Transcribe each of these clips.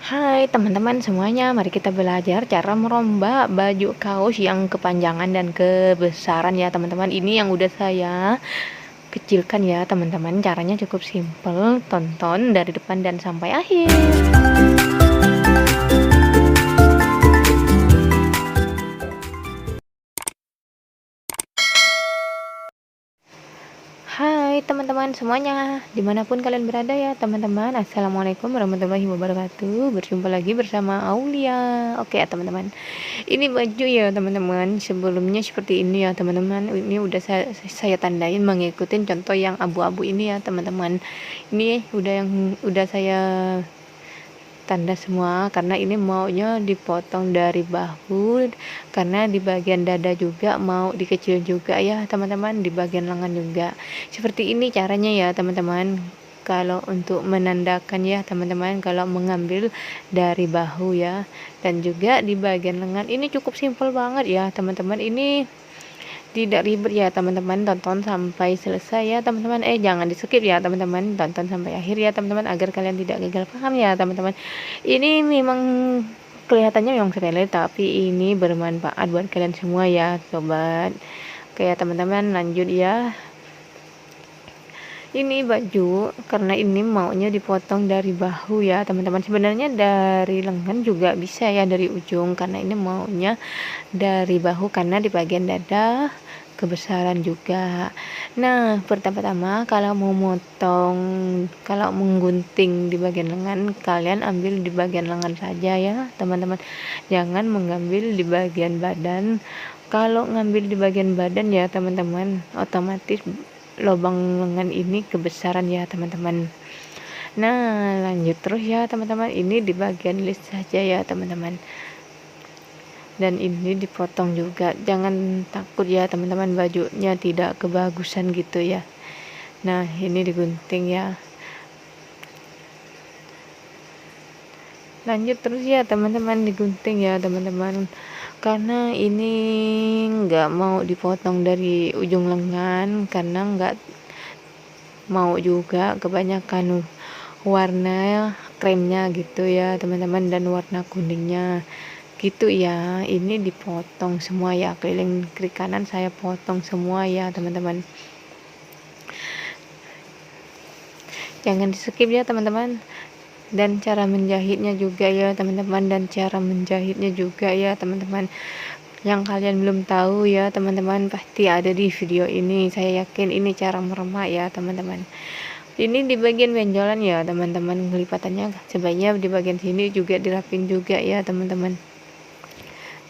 Hai teman-teman semuanya, mari kita belajar cara merombak baju kaos yang kepanjangan dan kebesaran ya teman-teman. Ini yang udah saya kecilkan ya teman-teman. Caranya cukup simple, tonton dari depan dan sampai akhir. Hai teman-teman semuanya, dimanapun kalian berada ya teman-teman. Assalamualaikum warahmatullahi wabarakatuh. Berjumpa lagi bersama Aulia. Oke ya teman-teman, ini baju ya teman-teman. Sebelumnya seperti ini ya teman-teman. Ini udah saya tandain mengikuti contoh yang abu-abu ini ya teman-teman. Ini udah saya tanda semua karena ini maunya dipotong dari bahu, karena di bagian dada juga mau dikecil juga ya teman-teman, di bagian lengan juga. Seperti ini caranya ya teman-teman. Kalau untuk menandakan ya teman-teman, kalau mengambil dari bahu ya, dan juga di bagian lengan ini cukup simpel banget ya teman-teman. Ini tidak ribet ya teman-teman, tonton sampai selesai ya teman-teman. Jangan di skip ya teman-teman, tonton sampai akhir ya teman-teman agar kalian tidak gagal paham ya teman-teman. Ini memang kelihatannya memang sepele, tapi ini bermanfaat buat kalian semua ya sobat. Oke ya teman-teman, lanjut ya. Ini baju karena ini maunya dipotong dari bahu ya teman-teman. Sebenarnya dari lengan juga bisa ya, dari ujung, karena ini maunya dari bahu karena di bagian dada kebesaran juga. Nah, pertama-tama kalau menggunting di bagian lengan, kalian ambil di bagian lengan saja ya teman-teman, jangan mengambil di bagian badan. Kalau ngambil di bagian badan ya teman-teman, otomatis lubang lengan ini kebesaran ya teman-teman. Nah, lanjut terus ya teman-teman, ini di bagian list saja ya teman-teman, dan ini dipotong juga. Jangan takut ya teman-teman, bajunya tidak kebagusan gitu ya. Nah, ini digunting ya. Lanjut terus ya teman-teman, digunting ya teman-teman, karena ini nggak mau dipotong dari ujung lengan, karena nggak mau juga kebanyakan warna kremnya gitu ya teman-teman, dan warna kuningnya gitu ya. Ini dipotong semua ya, keliling kiri kanan saya potong semua ya teman-teman. Jangan di skip ya teman-teman, dan cara menjahitnya juga ya teman-teman, yang kalian belum tahu ya teman-teman, pasti ada di video ini. Saya yakin ini cara meremak ya teman-teman. Ini di bagian benjolan ya teman-teman, lipatannya sebaiknya di bagian sini juga dirapin juga ya teman-teman,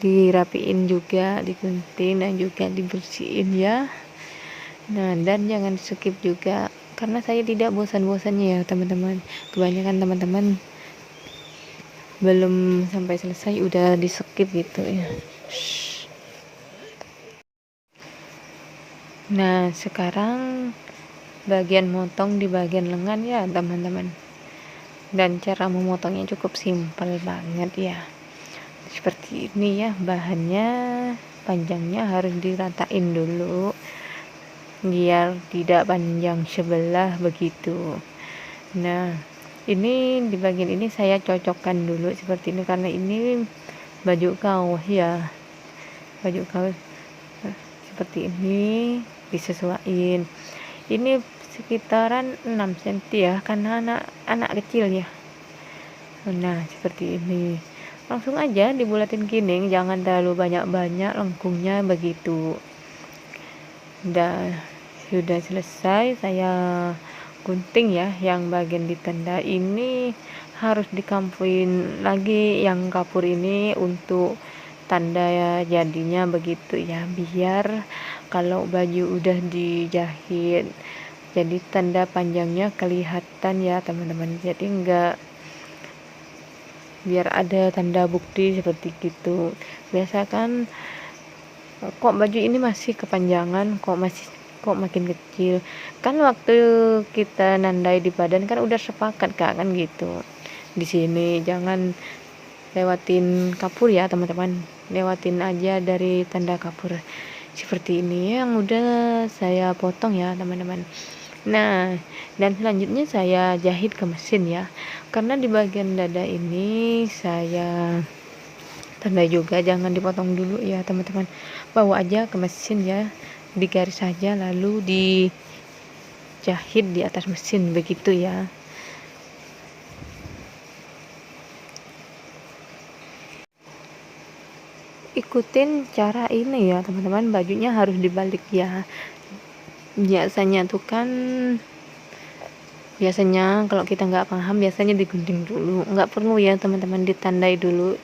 dirapiin juga, digunting dan juga dibersihin ya. Nah, dan jangan skip juga, karena saya tidak bosan-bosannya ya teman-teman. Kebanyakan teman-teman belum sampai selesai udah di skip gitu ya. Nah, sekarang bagian motong di bagian lengan ya teman-teman, dan cara memotongnya cukup simpel banget ya. Seperti ini ya, bahannya panjangnya harus diratain dulu biar tidak panjang sebelah begitu. Nah, ini di bagian ini saya cocokkan dulu seperti ini, karena ini baju kaos ya, baju kaos seperti ini disesuaikan. Ini sekitaran 6 cm ya, karena anak kecil ya. Nah, seperti ini langsung aja dibulatin gini, jangan terlalu banyak-banyak lengkungnya begitu. Sudah selesai saya gunting ya. Yang bagian di tenda ini harus dikampuin lagi yang kapur ini untuk tanda ya, jadinya begitu ya, biar kalau baju udah dijahit jadi tanda panjangnya kelihatan ya teman-teman, jadi enggak, biar ada tanda bukti seperti gitu. Biasa kan kok baju ini masih kepanjangan, kok makin kecil, kan waktu kita nandai di badan kan udah sepakat kan gitu. Di sini jangan lewatin kapur ya teman-teman, lewatin aja dari tanda kapur seperti ini yang udah saya potong ya teman-teman. Nah, dan selanjutnya saya jahit ke mesin ya, karena di bagian dada ini saya tandai juga, jangan dipotong dulu ya teman-teman, bawa aja ke mesin ya, digaris saja lalu dijahit di atas mesin begitu ya. Ikutin cara ini ya teman-teman, bajunya harus dibalik ya. Biasanya kalau kita nggak paham, biasanya digunting dulu, nggak perlu ya teman-teman, ditandai dulu,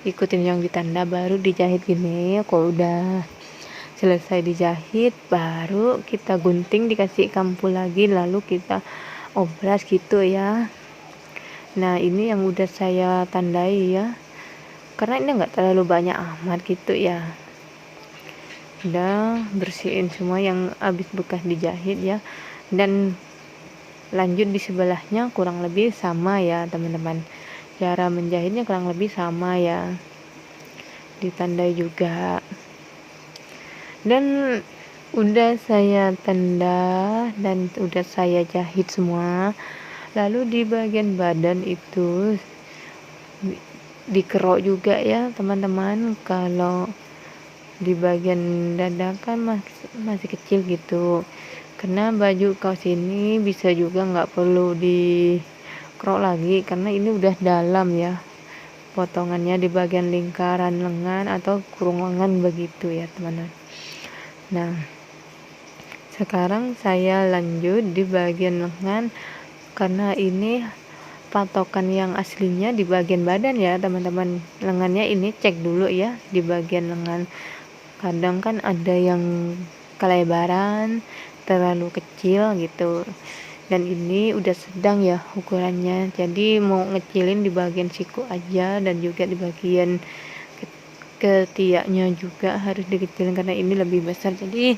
ikutin yang ditanda baru dijahit gini. Kalau udah selesai dijahit baru kita gunting, dikasih kampul lagi, lalu kita obras gitu ya. Nah ini yang udah saya tandai ya, karena ini nggak terlalu banyak amat gitu ya. Udah bersihin semua yang habis bekas dijahit ya, dan lanjut di sebelahnya kurang lebih sama ya teman-teman, cara menjahitnya kurang lebih sama ya, ditandai juga. Dan udah saya tanda dan udah saya jahit semua, lalu di bagian badan itu dikerok juga ya teman-teman. Kalau di bagian dada kan masih kecil gitu, karena baju kaos ini bisa juga nggak perlu dikerok lagi karena ini udah dalam ya potongannya di bagian lingkaran lengan atau kurung lengan begitu ya teman-teman. Nah sekarang saya lanjut di bagian lengan, karena ini patokan yang aslinya di bagian badan ya teman-teman. Lengannya ini cek dulu ya di bagian lengan, kadang kan ada yang kelebaran, terlalu kecil gitu, dan ini udah sedang ya ukurannya, jadi mau ngecilin di bagian siku aja, dan juga di bagian ketiaknya juga harus dikecilin karena ini lebih besar. Jadi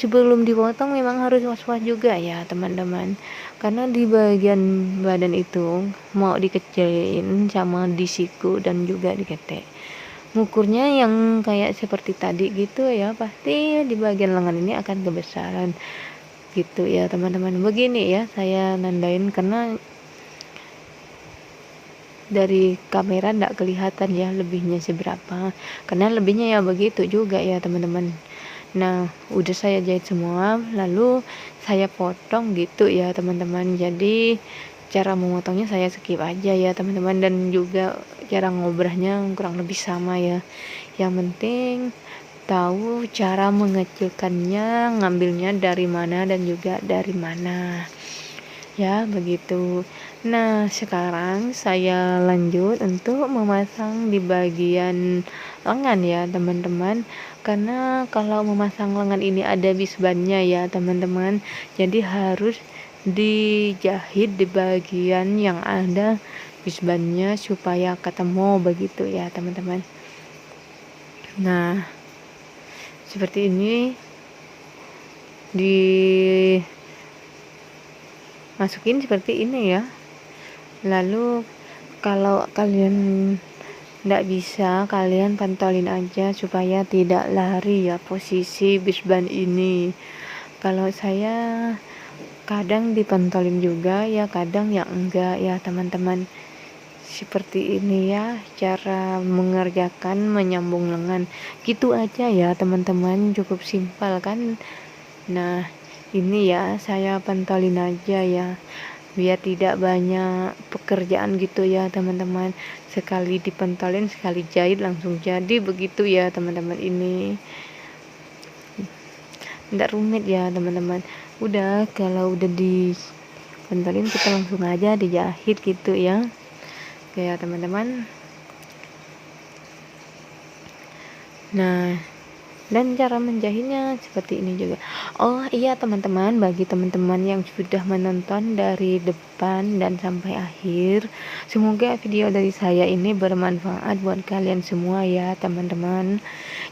sebelum dipotong memang harus was-was juga ya teman-teman, karena di bagian badan itu mau dikecilin sama di siku dan juga di ketek, ngukurnya yang kayak seperti tadi gitu ya, pasti di bagian lengan ini akan kebesaran gitu ya teman-teman. Begini ya saya nandain, karena dari kamera nggak kelihatan ya lebihnya seberapa, karena lebihnya ya begitu juga ya teman-teman. Nah udah saya jahit semua lalu saya potong gitu ya teman-teman. Jadi cara memotongnya saya skip aja ya teman-teman, dan juga cara ngobrahnya kurang lebih sama ya. Yang penting tahu cara mengecilkannya, ngambilnya dari mana dan juga dari mana ya begitu. Nah sekarang saya lanjut untuk memasang di bagian lengan ya teman-teman, karena kalau memasang lengan ini ada bisbannya ya teman-teman, jadi harus dijahit di bagian yang ada bisbannya supaya ketemu begitu ya teman-teman. Nah seperti ini dimasukin seperti ini ya. Lalu kalau kalian tidak bisa, kalian pantolin aja supaya tidak lari ya posisi bisban ini. Kalau saya kadang dipantolin juga ya, kadang ya enggak ya teman-teman. Seperti ini ya cara mengerjakan menyambung lengan, gitu aja ya teman-teman, cukup simpel kan. Nah ini ya saya pantolin aja ya, biar tidak banyak pekerjaan gitu ya teman-teman, sekali dipentolin sekali jahit langsung jadi begitu ya teman-teman. Ini tidak rumit ya teman-teman, udah kalau udah dipentolin kita langsung aja dijahit gitu ya. Oke ya teman-teman. Nah dan cara menjahitnya seperti ini juga. Oh iya teman-teman, bagi teman-teman yang sudah menonton dari depan dan sampai akhir, semoga video dari saya ini bermanfaat buat kalian semua ya teman-teman.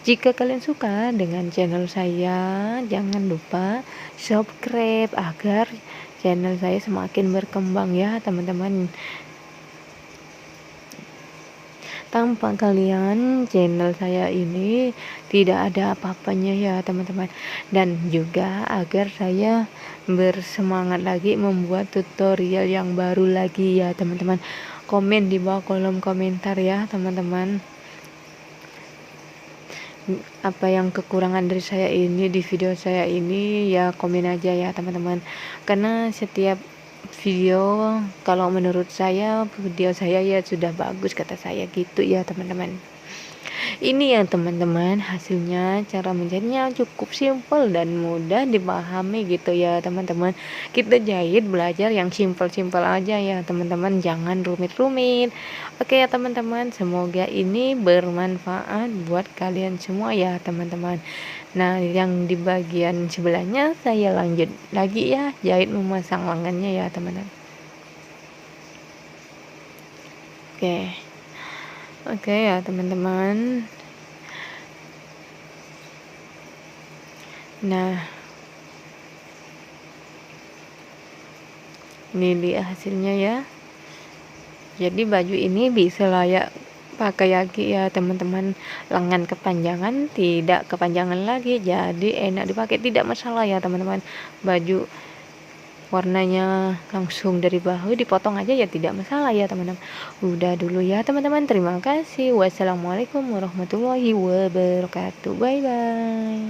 Jika kalian suka dengan channel saya, jangan lupa subscribe agar channel saya semakin berkembang ya teman-teman. Tanpa kalian channel saya ini tidak ada apa-apanya ya teman-teman. Dan juga agar saya bersemangat lagi membuat tutorial yang baru lagi ya teman-teman. Komen di bawah kolom komentar ya teman-teman, apa yang kekurangan dari saya ini di video saya ini, ya komen aja ya teman-teman. Karena setiap video, kalau menurut saya video saya ya sudah bagus kata saya gitu ya teman-teman. Ini ya teman-teman, hasilnya cara menjahitnya cukup simpel dan mudah dipahami gitu ya teman-teman. Kita jahit belajar yang simpel-simpel aja ya teman-teman, jangan rumit-rumit. Oke ya teman-teman, semoga ini bermanfaat buat kalian semua ya teman-teman. Nah, yang di bagian sebelahnya saya lanjut lagi ya, jahit memasang lengannya ya teman-teman. Oke ya teman-teman. Nah, ini dia hasilnya ya. Jadi baju ini bisa layak pakai lagi ya teman-teman. Lengan kepanjangan, tidak kepanjangan lagi, jadi enak dipakai, tidak masalah ya teman-teman. Baju warnanya langsung dari bahu dipotong aja ya tidak masalah ya teman-teman. Udah dulu ya teman-teman, terima kasih. Wassalamualaikum warahmatullahi wabarakatuh. Bye bye.